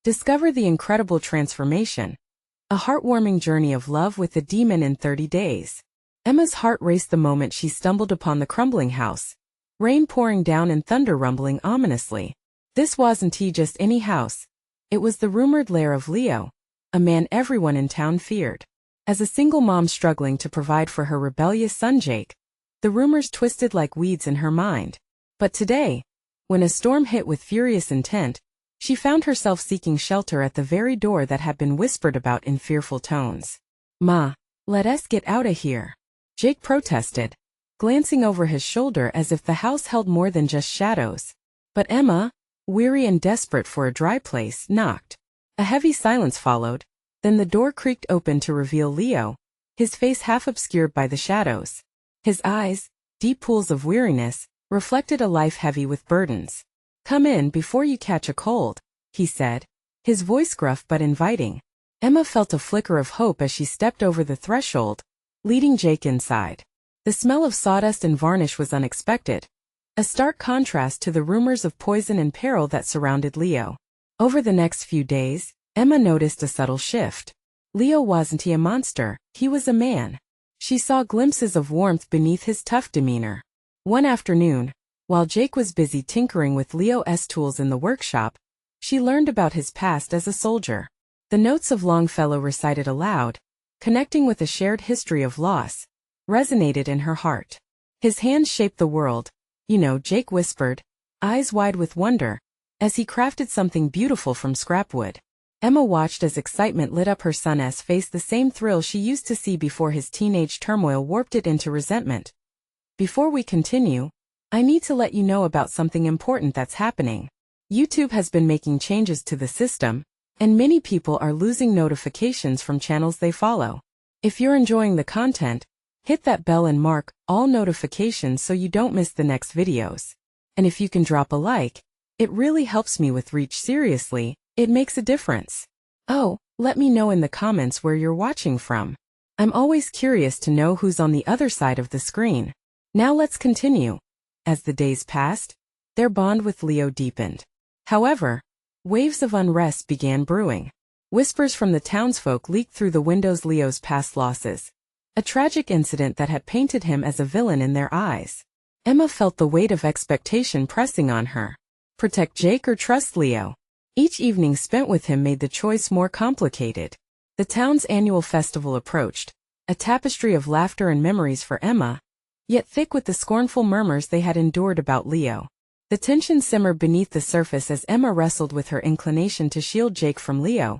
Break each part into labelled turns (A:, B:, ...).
A: Discover the incredible transformation. A heartwarming journey of love with the demon in 30 days. Emma's heart raced the moment she stumbled upon the crumbling house. Rain pouring down and thunder rumbling ominously. This wasn't just any house. It was the rumored lair of Leo, a man everyone in town feared. As a single mom struggling to provide for her rebellious son Jake, the rumors twisted like weeds in her mind. But today, when a storm hit with furious intent, she found herself seeking shelter at the very door that had been whispered about in fearful tones. "Ma, let us get out of here," Jake protested, glancing over his shoulder as if the house held more than just shadows. But Emma, weary and desperate for a dry place, knocked. A heavy silence followed, then the door creaked open to reveal Leo, his face half obscured by the shadows. His eyes, deep pools of weariness, reflected a life heavy with burdens. "Come in before you catch a cold," he said, his voice gruff but inviting. Emma felt a flicker of hope as she stepped over the threshold, leading Jake inside. The smell of sawdust and varnish was unexpected, a stark contrast to the rumors of poison and peril that surrounded Leo. Over the next few days, Emma noticed a subtle shift. Leo wasn't a monster, he was a man. She saw glimpses of warmth beneath his tough demeanor. One afternoon, while Jake was busy tinkering with Leo's tools in the workshop, she learned about his past as a soldier. The notes of Longfellow recited aloud, connecting with a shared history of loss, resonated in her heart. "His hands shaped the world, Jake whispered, eyes wide with wonder, as he crafted something beautiful from scrap wood. Emma watched as excitement lit up her son's face, the same thrill she used to see before his teenage turmoil warped it into resentment. "Before we continue, I need to let you know about something important that's happening. YouTube has been making changes to the system, and many people are losing notifications from channels they follow. If you're enjoying the content, hit that bell and mark all notifications so you don't miss the next videos. And if you can drop a like, it really helps me with reach. Seriously, it makes a difference. Oh, let me know in the comments where you're watching from. I'm always curious to know who's on the other side of the screen. Now let's continue." As the days passed, their bond with Leo deepened. However, waves of unrest began brewing. Whispers from the townsfolk leaked through the windows Leo's past losses, a tragic incident that had painted him as a villain in their eyes. Emma felt the weight of expectation pressing on her. Protect Jake or trust Leo? Each evening spent with him made the choice more complicated. The town's annual festival approached, a tapestry of laughter and memories for Emma, yet thick with the scornful murmurs they had endured about Leo. The tension simmered beneath the surface as Emma wrestled with her inclination to shield Jake from Leo,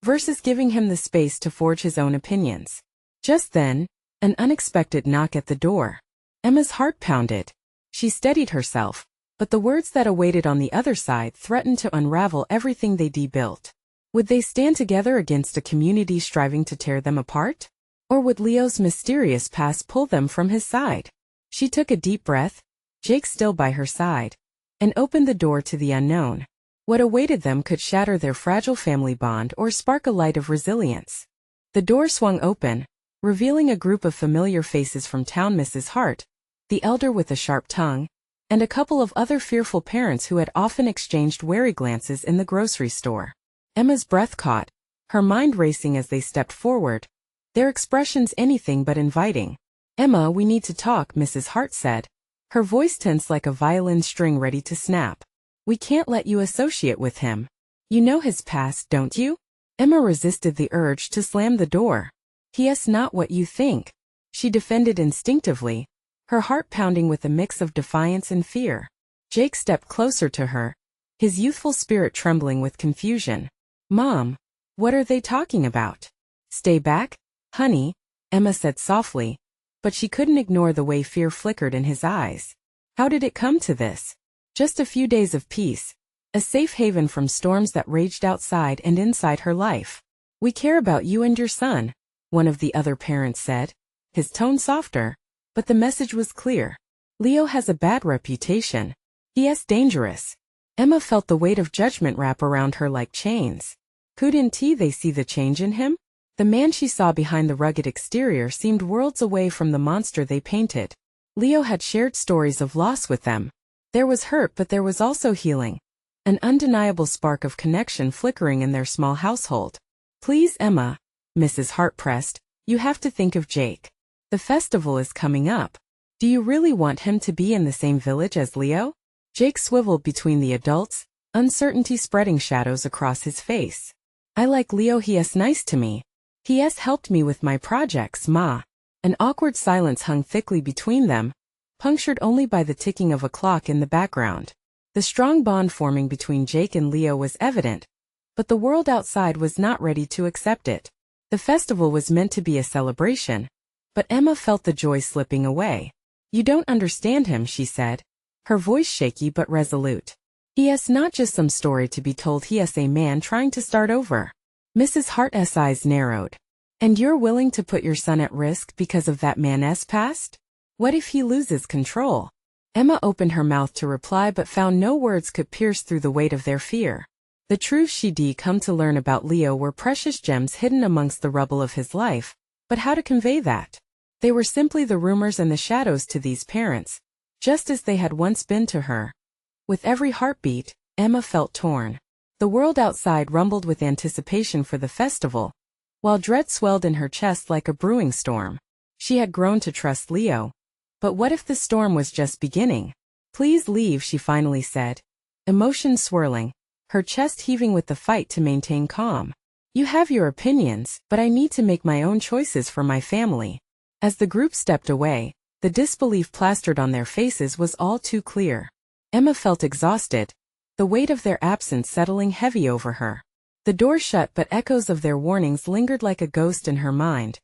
A: versus giving him the space to forge his own opinions. Just then, an unexpected knock at the door. Emma's heart pounded. She steadied herself, but the words that awaited on the other side threatened to unravel everything they'd built. Would they stand together against a community striving to tear them apart? Or would Leo's mysterious past pull them from his side? She took a deep breath, Jake still by her side, and opened the door to the unknown. What awaited them could shatter their fragile family bond or spark a light of resilience. The door swung open, revealing a group of familiar faces from town: Mrs. Hart, the elder with a sharp tongue, and a couple of other fearful parents who had often exchanged wary glances in the grocery store. Emma's breath caught, her mind racing as they stepped forward, their expressions anything but inviting. "Emma, we need to talk," Mrs. Hart said, her voice tense like a violin string ready to snap. "We can't let you associate with him. You know his past, don't you?" Emma resisted the urge to slam the door. "He is not what you think," she defended instinctively, her heart pounding with a mix of defiance and fear. Jake stepped closer to her, his youthful spirit trembling with confusion. "Mom, what are they talking about?" "Stay back, honey," Emma said softly, but she couldn't ignore the way fear flickered in his eyes. How did it come to this? Just a few days of peace, a safe haven from storms that raged outside and inside her life. "We care about you and your son," one of the other parents said, his tone softer, but the message was clear. "Leo has a bad reputation. He is dangerous." Emma felt the weight of judgment wrap around her like chains. Couldn't they see the change in him? The man she saw behind the rugged exterior seemed worlds away from the monster they painted. Leo had shared stories of loss with them. There was hurt, but there was also healing. an undeniable spark of connection flickering in their small household. Please, Emma, Mrs. Hart pressed, you have to think of Jake. The festival is coming up. Do you really want him to be in the same village as Leo? Jake swiveled between the adults, uncertainty spreading shadows across his face. I like Leo, he is nice to me. He has helped me with my projects, Ma. An awkward silence hung thickly between them, punctured only by the ticking of a clock in the background. The strong bond forming between Jake and Leo was evident, but the world outside was not ready to accept it. The festival was meant to be a celebration, but Emma felt the joy slipping away. You don't understand him, she said, her voice shaky but resolute. He is not just some story to be told, he is a man trying to start over. Mrs. Hart's eyes narrowed. And you're willing to put your son at risk because of that man's past? What if he loses control? Emma opened her mouth to reply but found no words could pierce through the weight of their fear. The truths she'd come to learn about Leo were precious gems hidden amongst the rubble of his life, but how to convey that? They were simply the rumors and the shadows to these parents, just as they had once been to her. With every heartbeat, Emma felt torn. The world outside rumbled with anticipation for the festival, while dread swelled in her chest like a brewing storm. She had grown to trust Leo. But what if the storm was just beginning? Please leave, she finally said, emotions swirling, her chest heaving with the fight to maintain calm. You have your opinions, but I need to make my own choices for my family. As the group stepped away, the disbelief plastered on their faces was all too clear. Emma felt exhausted, the weight of their absence settling heavy over her. The door shut, but echoes of their warnings lingered like a ghost in her mind.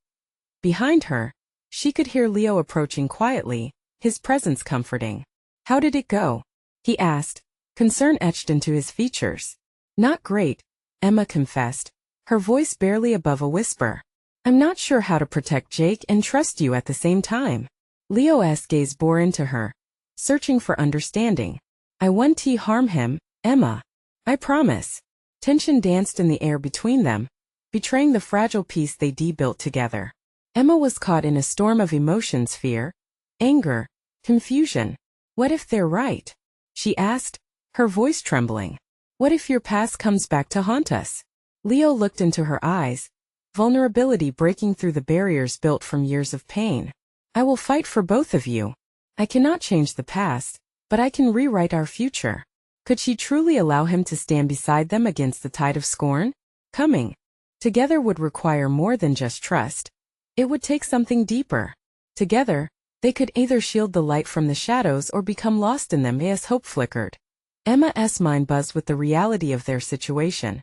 A: Behind her, she could hear Leo approaching quietly, his presence comforting. How did it go? He asked, concern etched into his features. Not great, Emma confessed, her voice barely above a whisper. I'm not sure how to protect Jake and trust you at the same time. Leo's gaze bore into her, searching for understanding. I won't harm him, Emma. I promise. Tension danced in the air between them, betraying the fragile peace they'd built together. Emma was caught in a storm of emotions: fear, anger, confusion. What if they're right? She asked, her voice trembling. What if your past comes back to haunt us? Leo looked into her eyes, vulnerability breaking through the barriers built from years of pain. I will fight for both of you. I cannot change the past, but I can rewrite our future. Could she truly allow him to stand beside them against the tide of scorn? Coming together would require more than just trust. It would take something deeper. Together, they could either shield the light from the shadows or become lost in them as hope flickered. Emma's mind buzzed with the reality of their situation.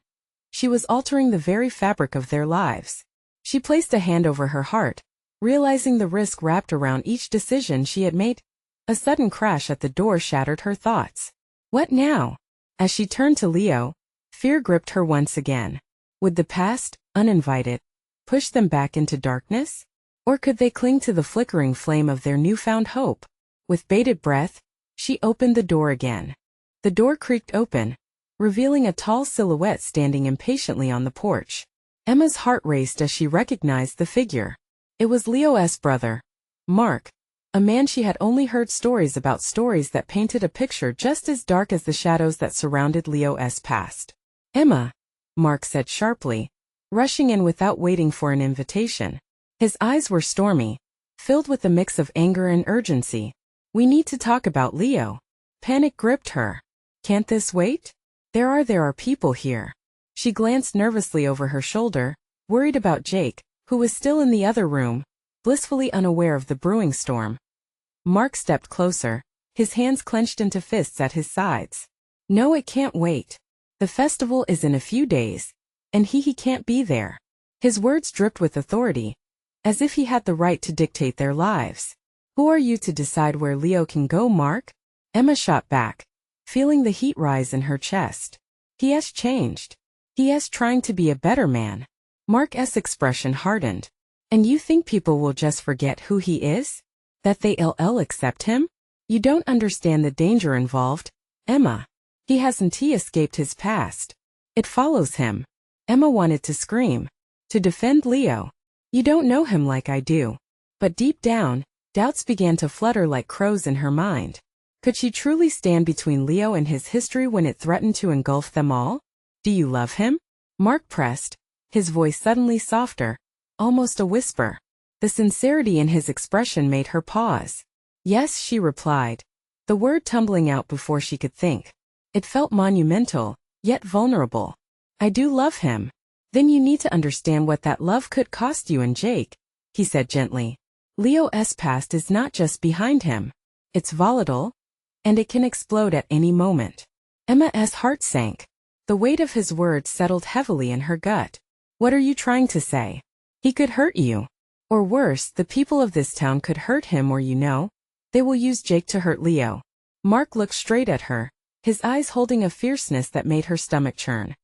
A: She was altering the very fabric of their lives. She placed a hand over her heart, realizing the risk wrapped around each decision she had made. A sudden crash at the door shattered her thoughts. What now? As she turned to Leo, fear gripped her once again. Would the past, uninvited, push them back into darkness? Or could they cling to the flickering flame of their newfound hope? With bated breath, she opened the door again. The door creaked open, revealing a tall silhouette standing impatiently on the porch. Emma's heart raced as she recognized the figure. It was Leo's brother, Mark, a man she had only heard stories about, stories that painted a picture just as dark as the shadows that surrounded Leo's past. Emma, Mark said sharply, rushing in without waiting for an invitation. His eyes were stormy, filled with a mix of anger and urgency. We need to talk about Leo. Panic gripped her. Can't this wait? There are people here. She glanced nervously over her shoulder, worried about Jake, who was still in the other room, blissfully unaware of the brewing storm. Mark stepped closer, his hands clenched into fists at his sides. No, it can't wait. The festival is in a few days, and he can't be there. His words dripped with authority, as if he had the right to dictate their lives. Who are you to decide where Leo can go, Mark? Emma shot back, feeling the heat rise in her chest. He has changed. He is trying to be a better man. Mark's expression hardened. And you think people will just forget who he is? That they'll accept him? You don't understand the danger involved, Emma. He hasn't escaped his past. It follows him. Emma wanted to scream, to defend Leo. You don't know him like I do. But deep down, doubts began to flutter like crows in her mind. Could she truly stand between Leo and his history when it threatened to engulf them all? Do you love him? Mark pressed, his voice suddenly softer, almost a whisper. The sincerity in his expression made her pause. Yes, she replied, the word tumbling out before she could think. It felt monumental, yet vulnerable. I do love him. Then you need to understand what that love could cost you and Jake, he said gently. Leo's past is not just behind him. It's volatile, and it can explode at any moment. Emma's heart sank. The weight of his words settled heavily in her gut. What are you trying to say? He could hurt you. Or worse, the people of this town could hurt him, or they will use Jake to hurt Leo. Mark looked straight at her, his eyes holding a fierceness that made her stomach churn.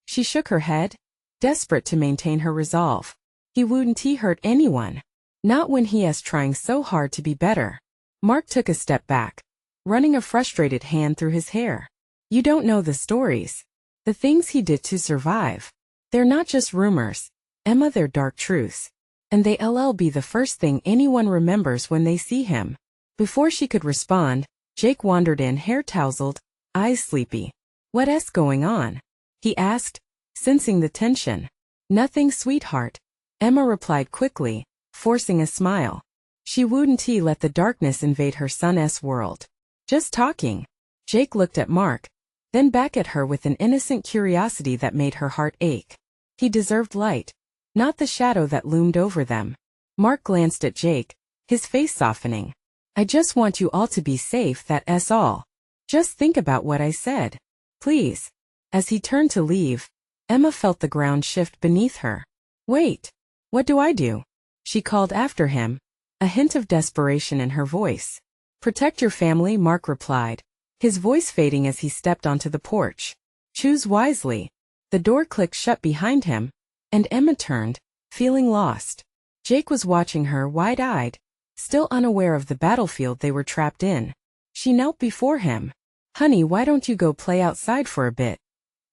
A: She shook her head, desperate to maintain her resolve. He wouldn't hurt anyone. Not when he is trying so hard to be better. Mark took a step back, running a frustrated hand through his hair. You don't know the stories. The things he did to survive. They're not just rumors, Emma, they're dark truths. And they'll be the first thing anyone remembers when they see him. Before she could respond, Jake wandered in, hair tousled, eyes sleepy. What's going on? He asked, sensing the tension. Nothing, sweetheart, Emma replied quickly, forcing a smile. She wouldn't let the darkness invade her son's world. Just talking. Jake looked at Mark, then back at her with an innocent curiosity that made her heart ache. He deserved light, not the shadow that loomed over them. Mark glanced at Jake, his face softening. I just want you all to be safe, that's all. Just think about what I said. Please. As he turned to leave, Emma felt the ground shift beneath her. Wait. What do I do? She called after him, a hint of desperation in her voice. Protect your family, Mark replied, his voice fading as he stepped onto the porch. Choose wisely. The door clicked shut behind him, and Emma turned, feeling lost. Jake was watching her wide-eyed, still unaware of the battlefield they were trapped in. She knelt before him. Honey, why don't you go play outside for a bit?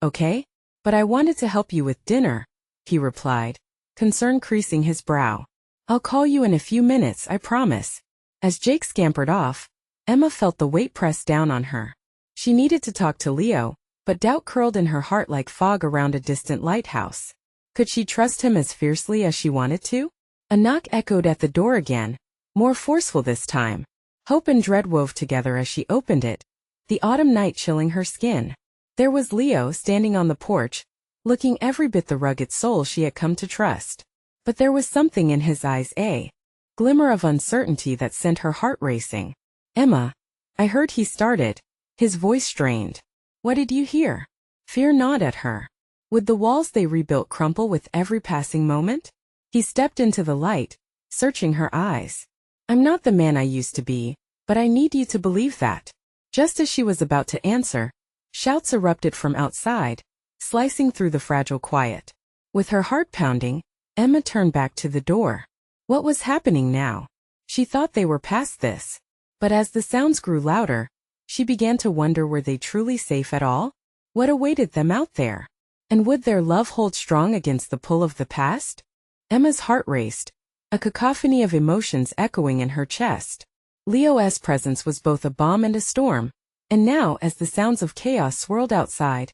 A: Okay? But I wanted to help you with dinner, he replied, concern creasing his brow. I'll call you in a few minutes, I promise. As Jake scampered off, Emma felt the weight press down on her. She needed to talk to Leo, but doubt curled in her heart like fog around a distant lighthouse. Could she trust him as fiercely as she wanted to? A knock echoed at the door again, more forceful this time. Hope and dread wove together as she opened it, the autumn night chilling her skin. There was Leo standing on the porch, looking every bit the rugged soul she had come to trust. But there was something in his eyes, a glimmer of uncertainty that sent her heart racing. Emma, I heard, he started, his voice strained. What did you hear? Fear gnawed at her. Would the walls they rebuilt crumple with every passing moment? He stepped into the light, searching her eyes. I'm not the man I used to be, but I need you to believe that. Just as she was about to answer, shouts erupted from outside, slicing through the fragile quiet. With her heart pounding, Emma turned back to the door. What was happening now? She thought they were past this. But as the sounds grew louder, she began to wonder, were they truly safe at all? What awaited them out there? And would their love hold strong against the pull of the past? Emma's heart raced, a cacophony of emotions echoing in her chest. Leo's presence was both a balm and a storm, and now as the sounds of chaos swirled outside,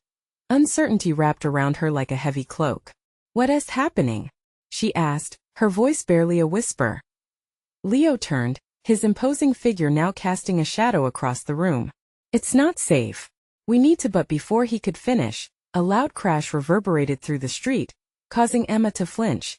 A: uncertainty wrapped around her like a heavy cloak. What is happening? She asked, her voice barely a whisper. Leo turned, his imposing figure now casting a shadow across the room. It's not safe. We need to. But before he could finish, a loud crash reverberated through the street, causing Emma to flinch.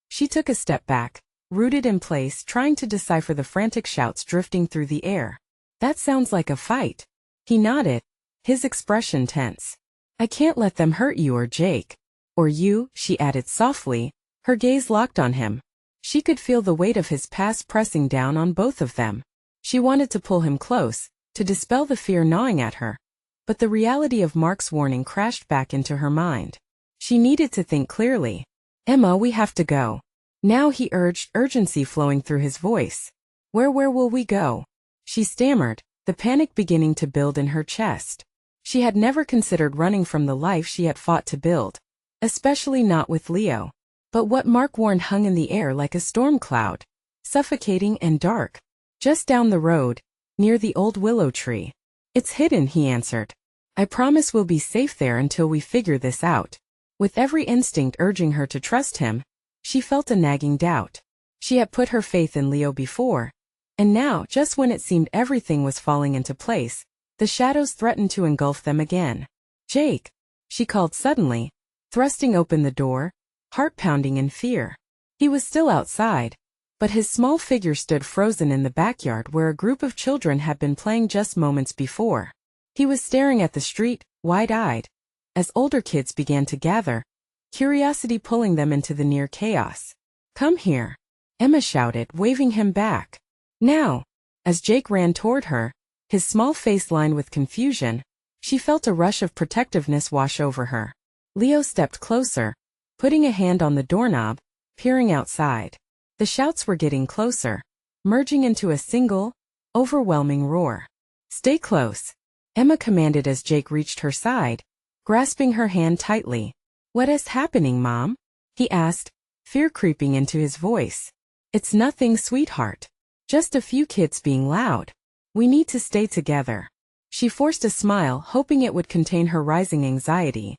A: She took a step back, rooted in place, trying to decipher the frantic shouts drifting through the air. That sounds like a fight. He nodded, his expression tense. I can't let them hurt you or Jake. Or you, she added softly, her gaze locked on him. She could feel the weight of his past pressing down on both of them. She wanted to pull him close, to dispel the fear gnawing at her. But the reality of Mark's warning crashed back into her mind. She needed to think clearly. Emma, we have to go. Now, he urged, urgency flowing through his voice. Where will we go? She stammered, the panic beginning to build in her chest. She had never considered running from the life she had fought to build. Especially not with Leo. But what Mark warned hung in the air like a storm cloud. Suffocating and dark. Just down the road, near the old willow tree. It's hidden, he answered. I promise we'll be safe there until we figure this out. With every instinct urging her to trust him, she felt a nagging doubt. She had put her faith in Leo before, and now, just when it seemed everything was falling into place, the shadows threatened to engulf them again. Jake, she called suddenly, thrusting open the door, heart pounding in fear. He was still outside, but his small figure stood frozen in the backyard where a group of children had been playing just moments before. He was staring at the street, wide-eyed, as older kids began to gather, curiosity pulling them into the near chaos. Come here, Emma shouted, waving him back. Now, as Jake ran toward her, his small face lined with confusion, she felt a rush of protectiveness wash over her. Leo stepped closer, putting a hand on the doorknob, peering outside. The shouts were getting closer, merging into a single, overwhelming roar. Stay close, Emma commanded as Jake reached her side, grasping her hand tightly. What is happening, Mom? He asked, fear creeping into his voice. It's nothing, sweetheart. Just a few kids being loud. We need to stay together. She forced a smile, hoping it would contain her rising anxiety.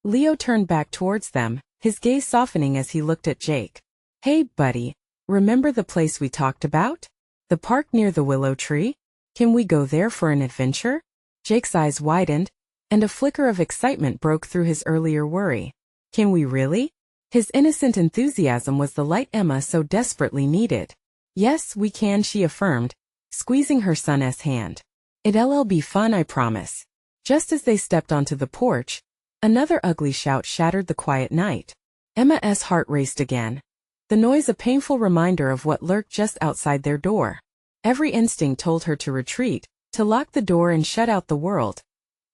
A: Leo turned back towards them, his gaze softening as he looked at Jake. Hey, buddy, remember the place we talked about? The park near the willow tree? Can we go there for an adventure? Jake's eyes widened, and a flicker of excitement broke through his earlier worry. Can we really? His innocent enthusiasm was the light Emma so desperately needed. Yes, we can, she affirmed, squeezing her son's hand. It'll be fun, I promise. Just as they stepped onto the porch, another ugly shout shattered the quiet night. Emma's heart raced again, the noise a painful reminder of what lurked just outside their door. Every instinct told her to retreat, to lock the door and shut out the world.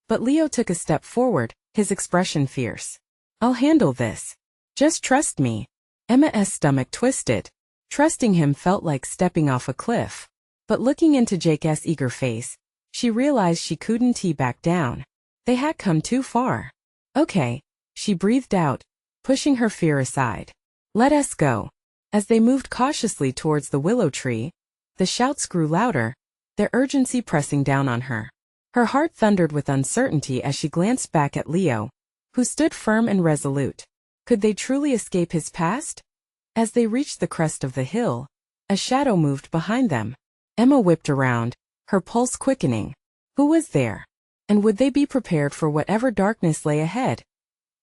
A: But Leo took a step forward, his expression fierce. I'll handle this. Just trust me. Emma's stomach twisted. Trusting him felt like stepping off a cliff. But looking into Jake's eager face, she realized she couldn't back down. They had come too far. Okay, she breathed out, pushing her fear aside. Let us go. As they moved cautiously towards the willow tree, the shouts grew louder, their urgency pressing down on her. Her heart thundered with uncertainty as she glanced back at Leo, who stood firm and resolute. Could they truly escape his past? As they reached the crest of the hill, a shadow moved behind them. Emma whipped around, her pulse quickening. Who was there? And would they be prepared for whatever darkness lay ahead?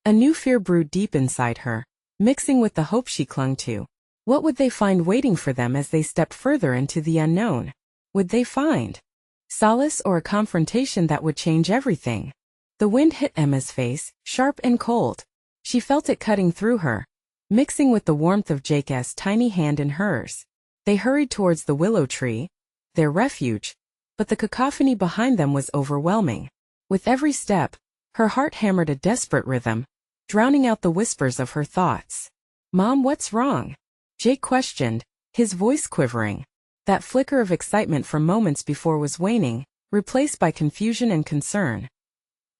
A: A new fear brewed deep inside her, mixing with the hope she clung to. What would they find waiting for them as they stepped further into the unknown? Would they find solace or a confrontation that would change everything? The wind hit Emma's face, sharp and cold. She felt it cutting through her, mixing with the warmth of Jake's tiny hand in hers. They hurried towards the willow tree, their refuge, but the cacophony behind them was overwhelming. With every step, her heart hammered a desperate rhythm, drowning out the whispers of her thoughts. Mom, what's wrong? Jake questioned, his voice quivering. That flicker of excitement from moments before was waning, replaced by confusion and concern.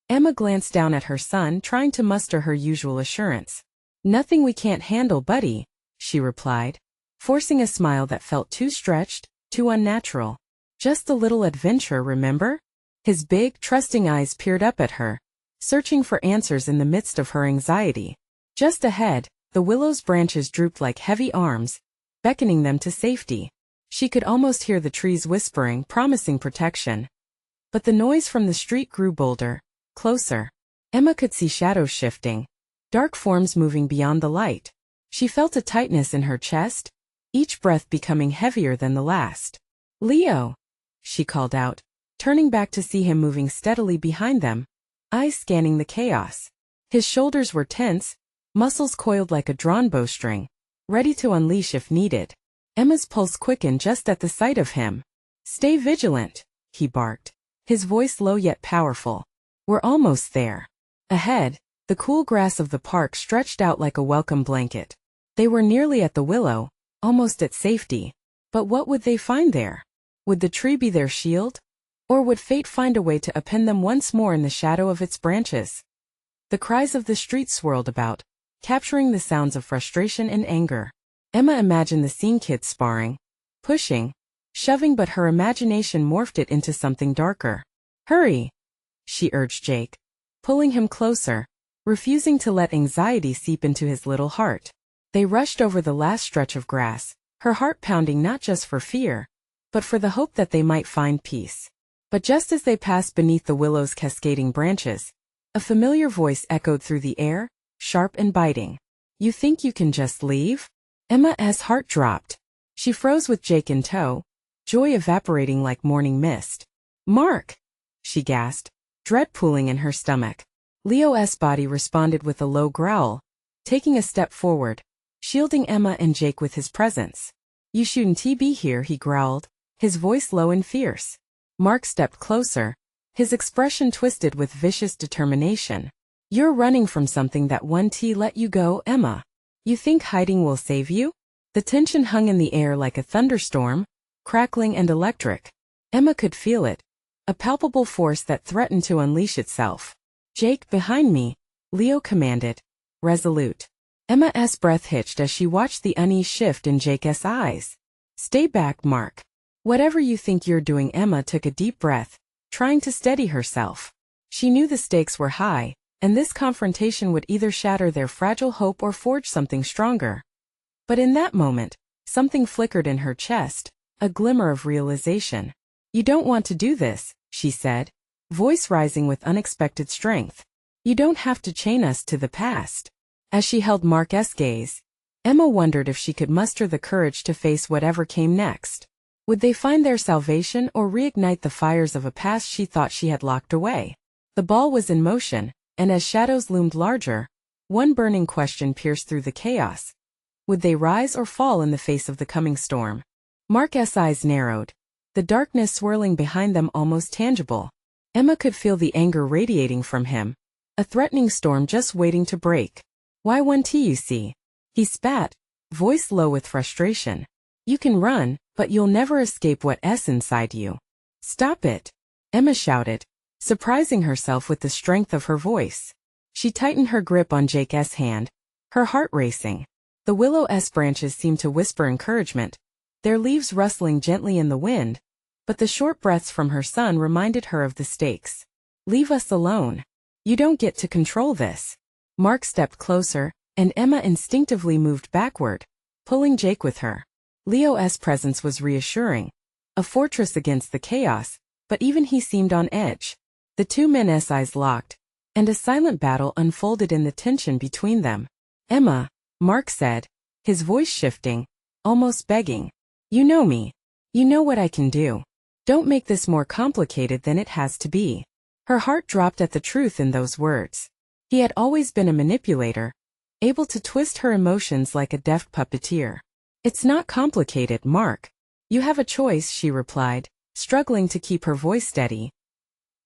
A: Emma glanced down at her son, trying to muster her usual assurance. Nothing we can't handle, buddy, she replied, forcing a smile that felt too stretched, too unnatural. Just a little adventure, remember? His big, trusting eyes peered up at her, searching for answers in the midst of her anxiety. Just ahead, the willow's branches drooped like heavy arms, beckoning them to safety. She could almost hear the trees whispering, promising protection. But the noise from the street grew bolder, closer. Emma could see shadows shifting, dark forms moving beyond the light. She felt a tightness in her chest, each breath becoming heavier than the last. Leo, she called out, turning back to see him moving steadily behind them, eyes scanning the chaos. His shoulders were tense, muscles coiled like a drawn bowstring, ready to unleash if needed. Emma's pulse quickened just at the sight of him. Stay vigilant, he barked, his voice low yet powerful. We're almost there. Ahead, the cool grass of the park stretched out like a welcome blanket. They were nearly at the willow, almost at safety. But what would they find there? Would the tree be their shield? Or would fate find a way to append them once more in the shadow of its branches? The cries of the street swirled about, capturing the sounds of frustration and anger. Emma imagined the scene, kids sparring, pushing, shoving, but her imagination morphed it into something darker. Hurry, she urged Jake, pulling him closer, refusing to let anxiety seep into his little heart. They rushed over the last stretch of grass, her heart pounding not just for fear, but for the hope that they might find peace. But just as they passed beneath the willow's cascading branches, a familiar voice echoed through the air, sharp and biting. You think you can just leave? Emma's heart dropped. She froze with Jake in tow, joy evaporating like morning mist. Mark! She gasped, dread pooling in her stomach. Leo's body responded with a low growl, taking a step forward, shielding Emma and Jake with his presence. You shouldn't be here, he growled, his voice low and fierce. Mark stepped closer, his expression twisted with vicious determination. You're running from something that won't let you go, Emma. You think hiding will save you? The tension hung in the air like a thunderstorm, crackling and electric. Emma could feel it, a palpable force that threatened to unleash itself. Jake, behind me, Leo commanded, resolute. Emma's breath hitched as she watched the unease shift in Jake's eyes. Stay back, Mark. Whatever you think you're doing. Emma took a deep breath, trying to steady herself. She knew the stakes were high, and this confrontation would either shatter their fragile hope or forge something stronger. But in that moment, something flickered in her chest, a glimmer of realization. You don't want to do this, she said, voice rising with unexpected strength. You don't have to chain us to the past. As she held Mark's gaze, Emma wondered if she could muster the courage to face whatever came next. Would they find their salvation or reignite the fires of a past she thought she had locked away? The ball was in motion, and as shadows loomed larger, one burning question pierced through the chaos. Would they rise or fall in the face of the coming storm? Mark's eyes narrowed, the darkness swirling behind them almost tangible. Emma could feel the anger radiating from him, a threatening storm just waiting to break. Why won't you see? He spat, voice low with frustration. You can run, but you'll never escape what's inside you. Stop it, Emma shouted, surprising herself with the strength of her voice. She tightened her grip on Jake's hand, her heart racing. The willow's branches seemed to whisper encouragement, their leaves rustling gently in the wind, but the short breaths from her son reminded her of the stakes. Leave us alone. You don't get to control this. Mark stepped closer, and Emma instinctively moved backward, pulling Jake with her. Leo's presence was reassuring, a fortress against the chaos, but even he seemed on edge. The two men's eyes locked, and a silent battle unfolded in the tension between them. Emma, Mark said, his voice shifting, almost begging. You know me. You know what I can do. Don't make this more complicated than it has to be. Her heart dropped at the truth in those words. He had always been a manipulator, able to twist her emotions like a deft puppeteer. It's not complicated, Mark. You have a choice, she replied, struggling to keep her voice steady.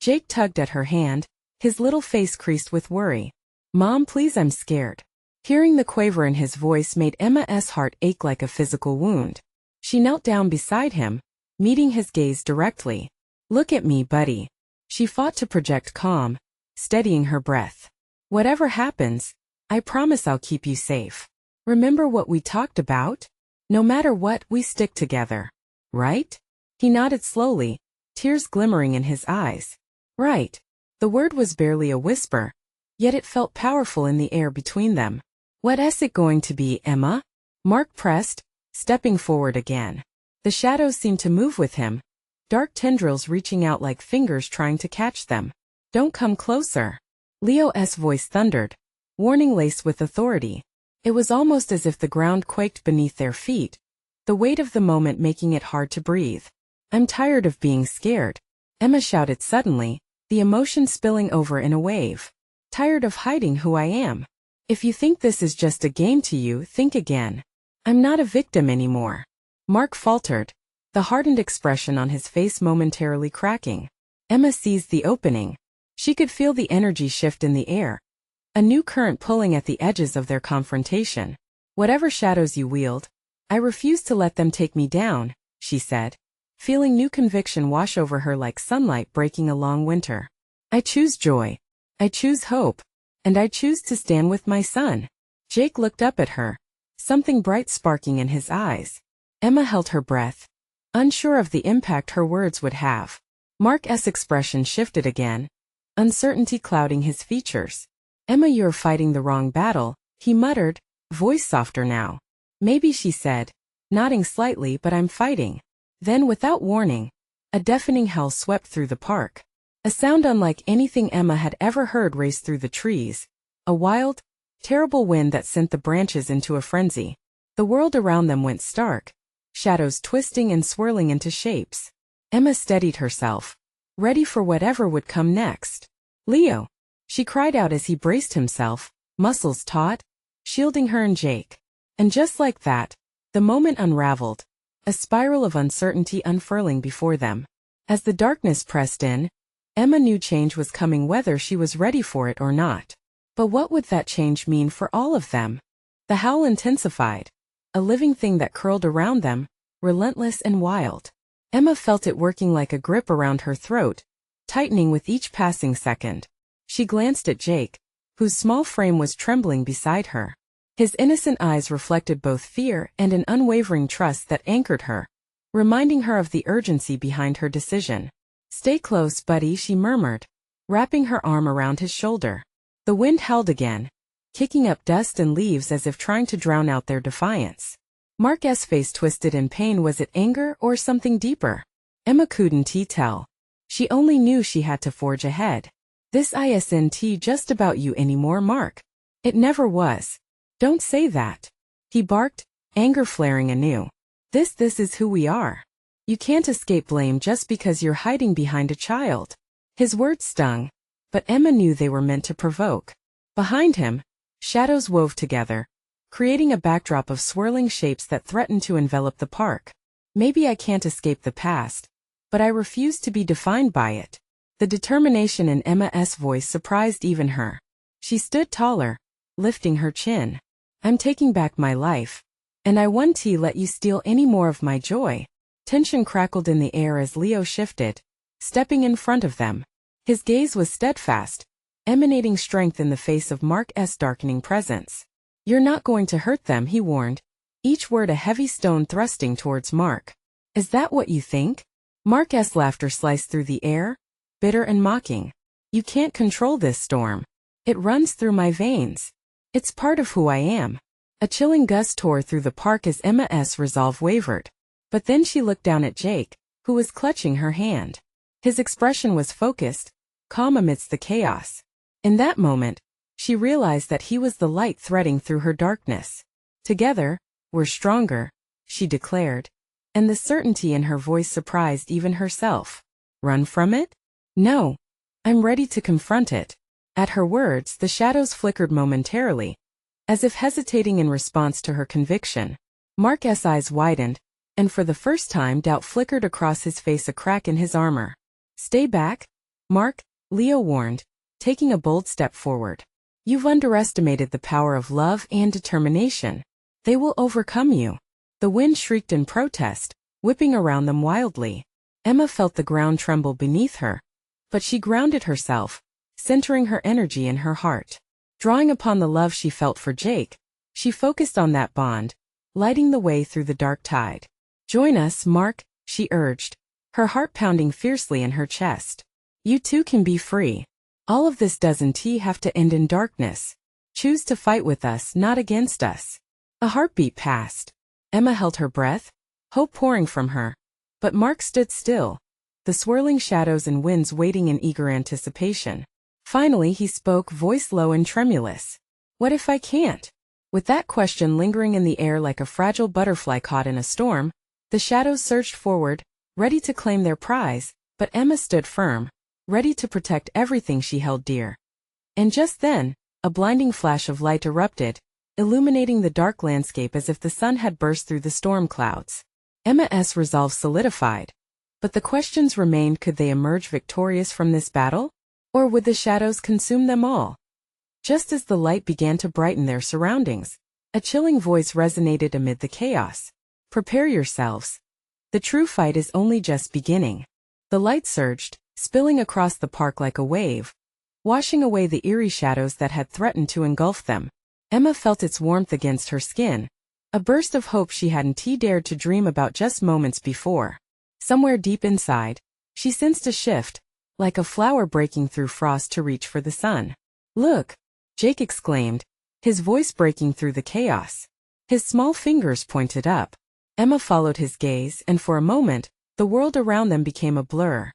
A: Jake tugged at her hand, his little face creased with worry. Mom, please, I'm scared. Hearing the quaver in his voice made Emma's heart ache like a physical wound. She knelt down beside him, meeting his gaze directly. Look at me, buddy. She fought to project calm, steadying her breath. Whatever happens, I promise I'll keep you safe. Remember what we talked about? No matter what, we stick together. Right? He nodded slowly, tears glimmering in his eyes. Right. The word was barely a whisper, yet it felt powerful in the air between them. What's it going to be, Emma? Mark pressed, stepping forward again. The shadows seemed to move with him, dark tendrils reaching out like fingers trying to catch them. Don't come closer. Leo's voice thundered, warning laced with authority. It was almost as if the ground quaked beneath their feet, the weight of the moment making it hard to breathe. I'm tired of being scared, Emma shouted suddenly, the emotion spilling over in a wave. Tired of hiding who I am. If you think this is just a game to you, think again. I'm not a victim anymore. Mark faltered, the hardened expression on his face momentarily cracking. Emma seized the opening. She could feel the energy shift in the air, a new current pulling at the edges of their confrontation. Whatever shadows you wield, I refuse to let them take me down, she said, feeling new conviction wash over her like sunlight breaking a long winter. I choose joy. I choose hope. And I choose to stand with my son. Jake looked up at her, something bright sparking in his eyes. Emma held her breath, unsure of the impact her words would have. Mark's expression shifted again, uncertainty clouding his features. "Emma, you're fighting the wrong battle," he muttered, voice softer now. "Maybe," she said, nodding slightly, "but I'm fighting." Then, without warning, a deafening howl swept through the park. A sound unlike anything Emma had ever heard raced through the trees. A wild, terrible wind that sent the branches into a frenzy. The world around them went stark, shadows twisting and swirling into shapes. Emma steadied herself, ready for whatever would come next. "Leo!" she cried out as he braced himself, muscles taut, shielding her and Jake. And just like that, the moment unraveled, a spiral of uncertainty unfurling before them. As the darkness pressed in, Emma knew change was coming whether she was ready for it or not. But what would that change mean for all of them? The howl intensified, a living thing that curled around them, relentless and wild. Emma felt it working like a grip around her throat, tightening with each passing second. She glanced at Jake, whose small frame was trembling beside her. His innocent eyes reflected both fear and an unwavering trust that anchored her, reminding her of the urgency behind her decision. "Stay close, buddy," she murmured, wrapping her arm around his shoulder. The wind howled again, kicking up dust and leaves as if trying to drown out their defiance. Mark's face twisted in pain. Was it anger or something deeper? Emma couldn't tell. She only knew she had to forge ahead. "This isn't just about you anymore, Mark. It never was." "Don't say that," he barked, anger flaring anew. This is who we are. You can't escape blame just because you're hiding behind a child." His words stung, but Emma knew they were meant to provoke. Behind him, shadows wove together, creating a backdrop of swirling shapes that threatened to envelop the park. "Maybe I can't escape the past, but I refuse to be defined by it." The determination in Emma's voice surprised even her. She stood taller, lifting her chin. "I'm taking back my life, and I won't let you steal any more of my joy." Tension crackled in the air as Leo shifted, stepping in front of them. His gaze was steadfast, emanating strength in the face of Mark's darkening presence. "You're not going to hurt them," he warned, each word a heavy stone thrusting towards Mark. "Is that what you think?" Mark's laughter sliced through the air, bitter and mocking. "You can't control this storm. It runs through my veins. It's part of who I am." A chilling gust tore through the park as Emma's resolve wavered. But then she looked down at Jake, who was clutching her hand. His expression was focused, calm amidst the chaos. In that moment, she realized that he was the light threading through her darkness. "Together, we're stronger," she declared, and the certainty in her voice surprised even herself. "Run from it? No. I'm ready to confront it." At her words, the shadows flickered momentarily, as if hesitating in response to her conviction. Mark's eyes widened, and for the first time doubt flickered across his face, a crack in his armor. "Stay back, Mark," Leo warned, taking a bold step forward. "You've underestimated the power of love and determination. They will overcome you." The wind shrieked in protest, whipping around them wildly. Emma felt the ground tremble beneath her, but she grounded herself, centering her energy in her heart. Drawing upon the love she felt for Jake, she focused on that bond, lighting the way through the dark tide. "Join us, Mark," she urged, her heart pounding fiercely in her chest. "You too can be free. All of this doesn't have to end in darkness. Choose to fight with us, not against us." A heartbeat passed. Emma held her breath, hope pouring from her. But Mark stood still, the swirling shadows and winds waiting in eager anticipation. Finally he spoke, voice low and tremulous. "What if I can't?" With that question lingering in the air like a fragile butterfly caught in a storm, the shadows surged forward, ready to claim their prize, but Emma stood firm, ready to protect everything she held dear. And just then, a blinding flash of light erupted, illuminating the dark landscape as if the sun had burst through the storm clouds. Emma's resolve solidified, but the questions remained: could they emerge victorious from this battle? Or would the shadows consume them all? Just as the light began to brighten their surroundings, a chilling voice resonated amid the chaos. "Prepare yourselves. The true fight is only just beginning." The light surged, spilling across the park like a wave, washing away the eerie shadows that had threatened to engulf them. Emma felt its warmth against her skin, a burst of hope she hadn't dared to dream about just moments before. Somewhere deep inside, she sensed a shift, like a flower breaking through frost to reach for the sun. "Look!" Jake exclaimed, his voice breaking through the chaos. His small fingers pointed up. Emma followed his gaze, and for a moment, the world around them became a blur.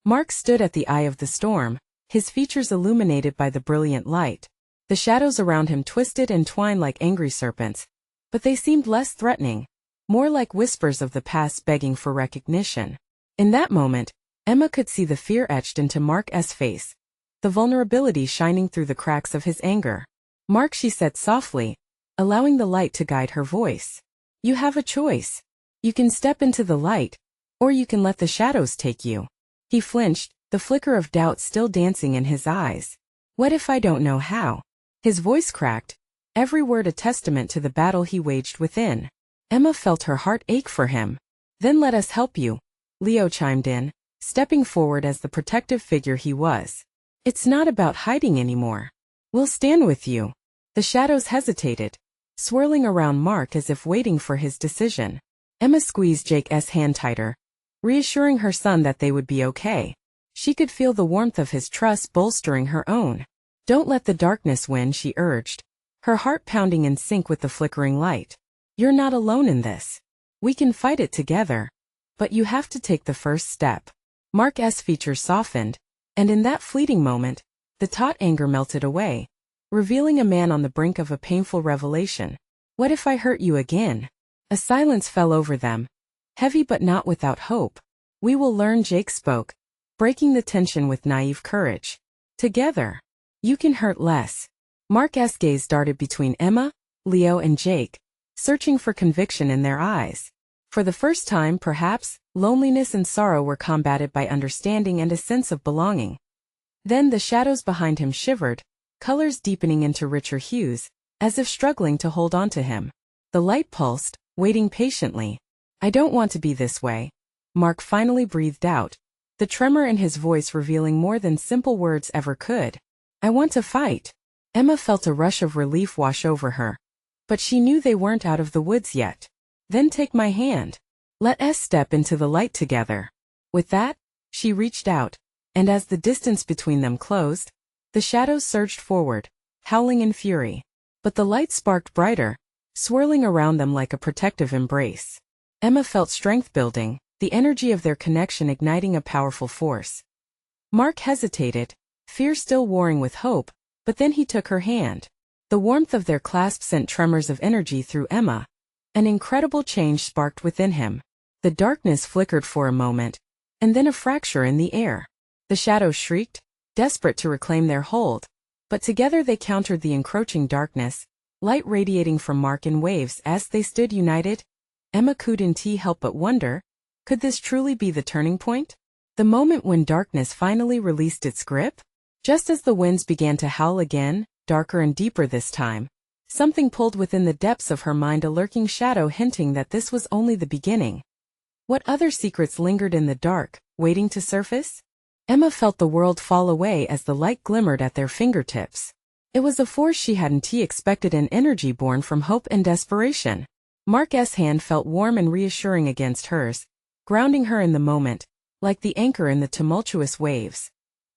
A: Mark stood at the eye of the storm, his features illuminated by the brilliant light. The shadows around him twisted and twined like angry serpents, but they seemed less threatening, more like whispers of the past begging for recognition. In that moment, Emma could see the fear etched into Mark's face, the vulnerability shining through the cracks of his anger. "Mark," she said softly, allowing the light to guide her voice. "You have a choice. You can step into the light, or you can let the shadows take you." He flinched, the flicker of doubt still dancing in his eyes. "What if I don't know how?" His voice cracked, every word a testament to the battle he waged within. Emma felt her heart ache for him. "Then let us help you," Leo chimed in, stepping forward as the protective figure he was. "It's not about hiding anymore. We'll stand with you." The shadows hesitated, swirling around Mark as if waiting for his decision. Emma squeezed Jake's hand tighter, reassuring her son that they would be okay. She could feel the warmth of his trust bolstering her own. "Don't let the darkness win," she urged, her heart pounding in sync with the flickering light. "You're not alone in this. We can fight it together. But you have to take the first step." Mark's features softened, and in that fleeting moment, the taut anger melted away, revealing a man on the brink of a painful revelation. "What if I hurt you again?" A silence fell over them, heavy but not without hope. "We will learn," Jake spoke, breaking the tension with naive courage. "Together. You can hurt less." Mark's gaze darted between Emma, Leo, and Jake, searching for conviction in their eyes. For the first time, perhaps, loneliness and sorrow were combated by understanding and a sense of belonging. Then the shadows behind him shivered, colors deepening into richer hues, as if struggling to hold on to him. The light pulsed, waiting patiently. "I don't want to be this way," Mark finally breathed out, the tremor in his voice revealing more than simple words ever could. "I want to fight." Emma felt a rush of relief wash over her, but she knew they weren't out of the woods yet. "Then take my hand. Let us step into the light together." With that, she reached out, and as the distance between them closed, the shadows surged forward, howling in fury. But the light sparked brighter, swirling around them like a protective embrace. Emma felt strength building, the energy of their connection igniting a powerful force. Mark hesitated, fear still warring with hope, but then he took her hand. The warmth of their clasp sent tremors of energy through Emma. An incredible change sparked within him. The darkness flickered for a moment, and then a fracture in the air. The shadows shrieked, desperate to reclaim their hold, but together they countered the encroaching darkness, light radiating from Mark in waves as they stood united. Emma couldn't help but wonder, could this truly be the turning point? The moment when darkness finally released its grip? Just as the winds began to howl again, darker and deeper this time, something pulled within the depths of her mind, a lurking shadow hinting that this was only the beginning. What other secrets lingered in the dark, waiting to surface? Emma felt the world fall away as the light glimmered at their fingertips. It was a force she hadn't expected, an energy born from hope and desperation. Mark's hand felt warm and reassuring against hers, grounding her in the moment, like the anchor in the tumultuous waves.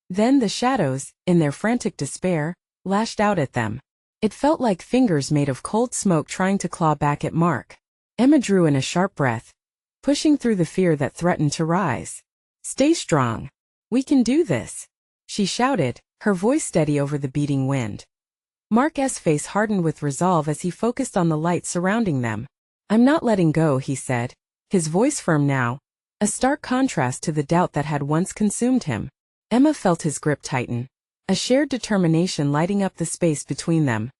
A: Then the shadows, in their frantic despair, lashed out at them. It felt like fingers made of cold smoke trying to claw back at Mark. Emma drew in a sharp breath, pushing through the fear that threatened to rise. "Stay strong. We can do this," she shouted, her voice steady over the beating wind. Mark's face hardened with resolve as he focused on the light surrounding them. "I'm not letting go," he said, his voice firm now, a stark contrast to the doubt that had once consumed him. Emma felt his grip tighten, a shared determination lighting up the space between them.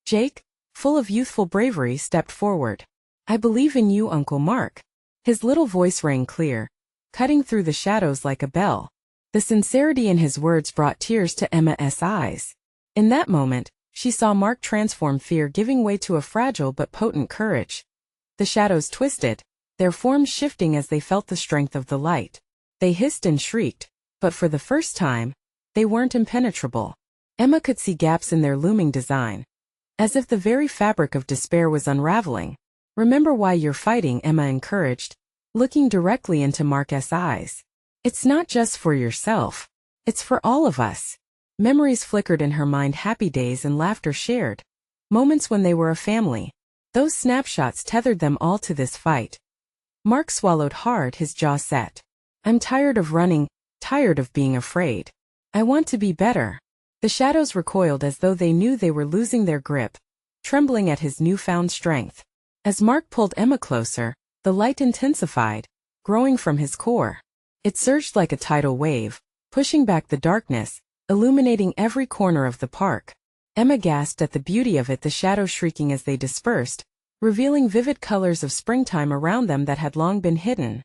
A: Jake, full of youthful bravery, stepped forward. "I believe in you, Uncle Mark." His little voice rang clear, cutting through the shadows like a bell. The sincerity in his words brought tears to Emma's eyes. In that moment, she saw Mark transform fear giving way to a fragile but potent courage. The shadows twisted, their forms shifting as they felt the strength of the light. They hissed and shrieked, but for the first time, they weren't impenetrable. Emma could see gaps in their looming design, as if the very fabric of despair was unraveling. "Remember why you're fighting," Emma encouraged, looking directly into Mark's eyes. It's not just for yourself. It's for all of us. Memories flickered in her mind, happy days and laughter shared. Moments when they were a family. Those snapshots tethered them all to this fight. Mark swallowed hard, his jaw set. I'm tired of running, tired of being afraid. I want to be better. The shadows recoiled as though they knew they were losing their grip, trembling at his newfound strength. As Mark pulled Emma closer, the light intensified, growing from his core. It surged like a tidal wave, pushing back the darkness, illuminating every corner of the park. Emma gasped at the beauty of it, the shadows shrieking as they dispersed, revealing vivid colors of springtime around them that had long been hidden.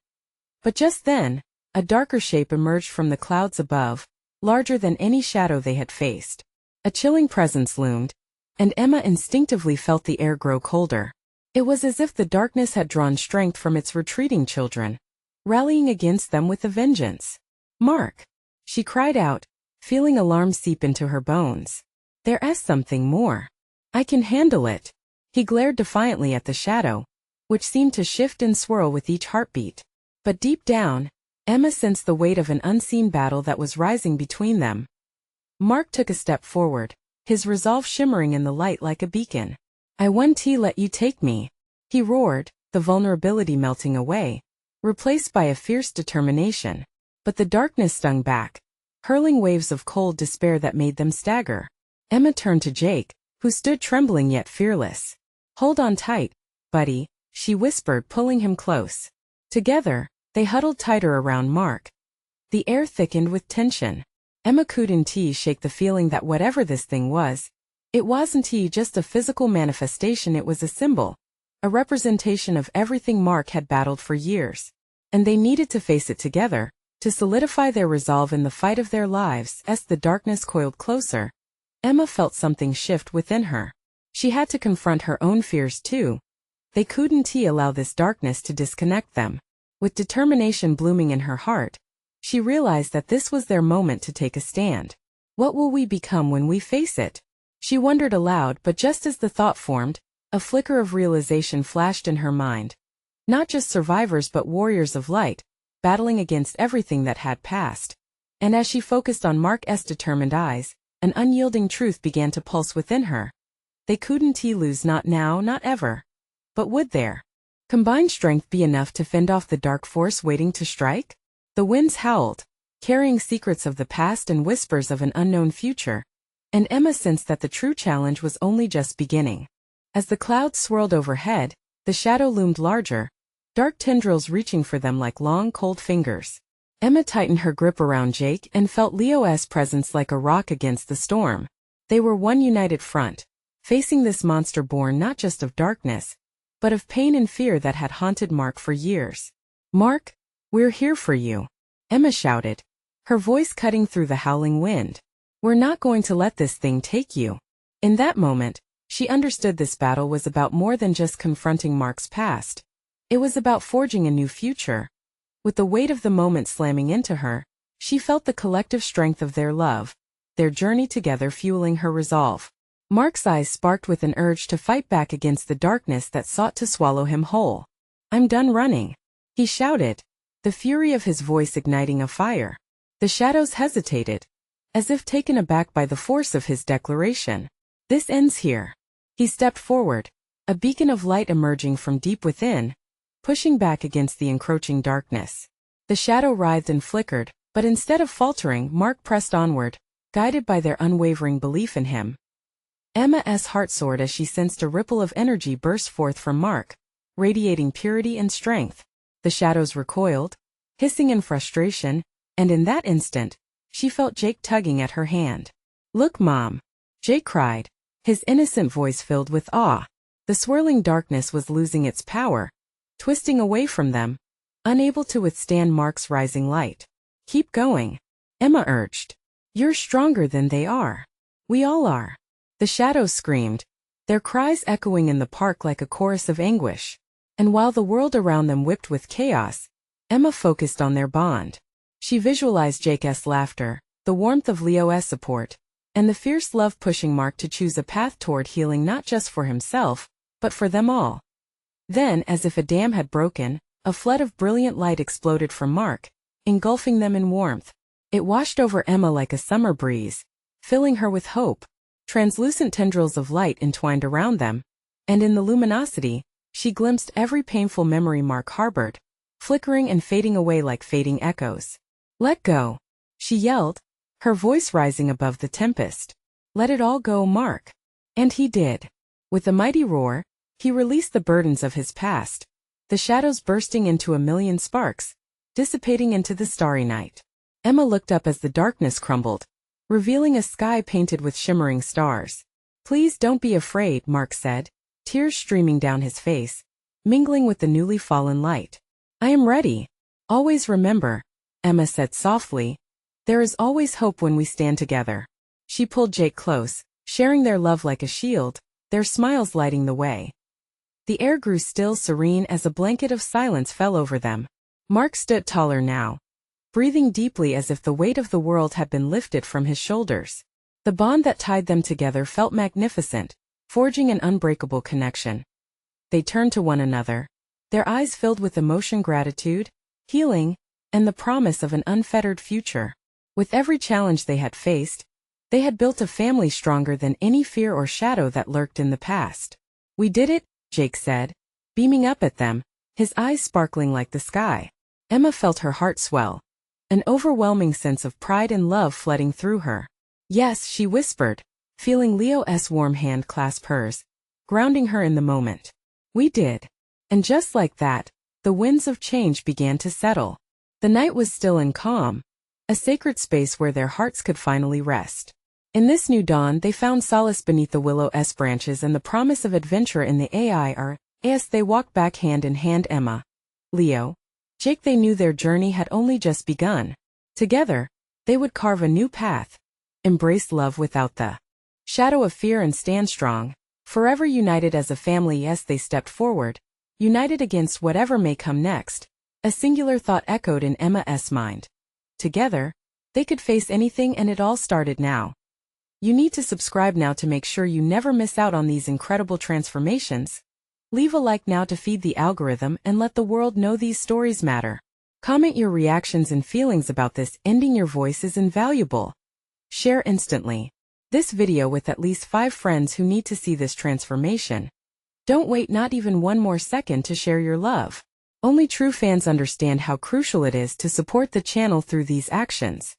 A: But just then, a darker shape emerged from the clouds above, larger than any shadow they had faced. A chilling presence loomed, and Emma instinctively felt the air grow colder. It was as if the darkness had drawn strength from its retreating children, rallying against them with a vengeance. Mark! She cried out, feeling alarm seep into her bones. There's something more. I can handle it. He glared defiantly at the shadow, which seemed to shift and swirl with each heartbeat. But deep down, Emma sensed the weight of an unseen battle that was rising between them. Mark took a step forward, his resolve shimmering in the light like a beacon. I won't let you take me, he roared, the vulnerability melting away, replaced by a fierce determination. But the darkness stung back, hurling waves of cold despair that made them stagger. Emma turned to Jake, who stood trembling yet fearless. Hold on tight, buddy, she whispered, pulling him close. Together, they huddled tighter around Mark. The air thickened with tension. Emma couldn't shake the feeling that whatever this thing was, it wasn't just a physical manifestation, it was a symbol, a representation of everything Mark had battled for years. And they needed to face it together, to solidify their resolve in the fight of their lives. As the darkness coiled closer, Emma felt something shift within her. She had to confront her own fears too. They couldn't allow this darkness to disconnect them. With determination blooming in her heart, she realized that this was their moment to take a stand. What will we become when we face it? She wondered aloud, but just as the thought formed, a flicker of realization flashed in her mind. Not just survivors but warriors of light, battling against everything that had passed. And as she focused on Mark's determined eyes, an unyielding truth began to pulse within her. They couldn't lose, not now, not ever. But would their combined strength be enough to fend off the dark force waiting to strike? The winds howled, carrying secrets of the past and whispers of an unknown future, and Emma sensed that the true challenge was only just beginning. As the clouds swirled overhead, the shadow loomed larger, dark tendrils reaching for them like long, cold fingers. Emma tightened her grip around Jake and felt Leo's presence like a rock against the storm. They were one united front, facing this monster born not just of darkness, but of pain and fear that had haunted Mark for years. Mark, we're here for you, Emma shouted, her voice cutting through the howling wind. We're not going to let this thing take you. In that moment, she understood this battle was about more than just confronting Mark's past. It was about forging a new future. With the weight of the moment slamming into her, she felt the collective strength of their love, their journey together fueling her resolve. Mark's eyes sparked with an urge to fight back against the darkness that sought to swallow him whole. I'm done running, he shouted, the fury of his voice igniting a fire. The shadows hesitated, as if taken aback by the force of his declaration. This ends here. He stepped forward, a beacon of light emerging from deep within, pushing back against the encroaching darkness. The shadow writhed and flickered, but instead of faltering, Mark pressed onward, guided by their unwavering belief in him. Emma's heart soared as she sensed a ripple of energy burst forth from Mark, radiating purity and strength. The shadows recoiled, hissing in frustration, and in that instant, she felt Jake tugging at her hand. Look, Mom, Jake cried, his innocent voice filled with awe. The swirling darkness was losing its power, twisting away from them, unable to withstand Mark's rising light. Keep going, Emma urged. You're stronger than they are. We all are. The shadows screamed, their cries echoing in the park like a chorus of anguish. And while the world around them whipped with chaos, Emma focused on their bond. She visualized Jake's laughter, the warmth of Leo's support, and the fierce love pushing Mark to choose a path toward healing not just for himself, but for them all. Then, as if a dam had broken, A flood of brilliant light exploded from Mark, engulfing them in warmth. It washed over Emma like a summer breeze, filling her with hope. Translucent tendrils of light entwined around them, and in the luminosity, she glimpsed every painful memory Mark harbored, flickering and fading away like fading echoes. "Let go," she yelled, her voice rising above the tempest. "Let it all go, Mark." And he did. With a mighty roar, he released the burdens of his past, the shadows bursting into a million sparks, dissipating into the starry night. Emma looked up as the darkness crumbled, revealing a sky painted with shimmering stars. "Please don't be afraid," Mark said, tears streaming down his face, mingling with the newly fallen light. "I am ready. Always remember," Emma said softly, "there is always hope when we stand together." She pulled Jake close, sharing their love like a shield, their smiles lighting the way. The air grew still, serene as a blanket of silence fell over them. Mark stood taller now, breathing deeply as if the weight of the world had been lifted from his shoulders. The bond that tied them together felt magnificent, forging an unbreakable connection. They turned to one another, their eyes filled with emotion, gratitude, healing, and the promise of an unfettered future. With every challenge they had faced, they had built a family stronger than any fear or shadow that lurked in the past. "We did it," Jake said, beaming up at them, his eyes sparkling like the sky. Emma felt her heart swell, an overwhelming sense of pride and love flooding through her. "Yes," she whispered, feeling Leo's warm hand clasp hers, grounding her in the moment. "We did." And just like that, the winds of change began to settle. The night was still and calm, a sacred space where their hearts could finally rest. In this new dawn, they found solace beneath the willow's branches and the promise of adventure in the air. As they walked back hand in hand, Emma, Leo, Jake, they knew their journey had only just begun. Together, they would carve a new path, embrace love without the shadow of fear, and stand strong, forever united as a family. Yes, they stepped forward, united against whatever may come next. A singular thought echoed in Emma's mind. Together, they could face anything, and it all started now. You need to subscribe now to make sure you never miss out on these incredible transformations. Leave a like now to feed the algorithm and let the world know these stories matter. Comment your reactions and feelings about this ending. Your voice is invaluable. Share instantly this video with at least 5 friends who need to see this transformation. Don't wait not even one more second to share your love. Only true fans understand how crucial it is to support the channel through these actions.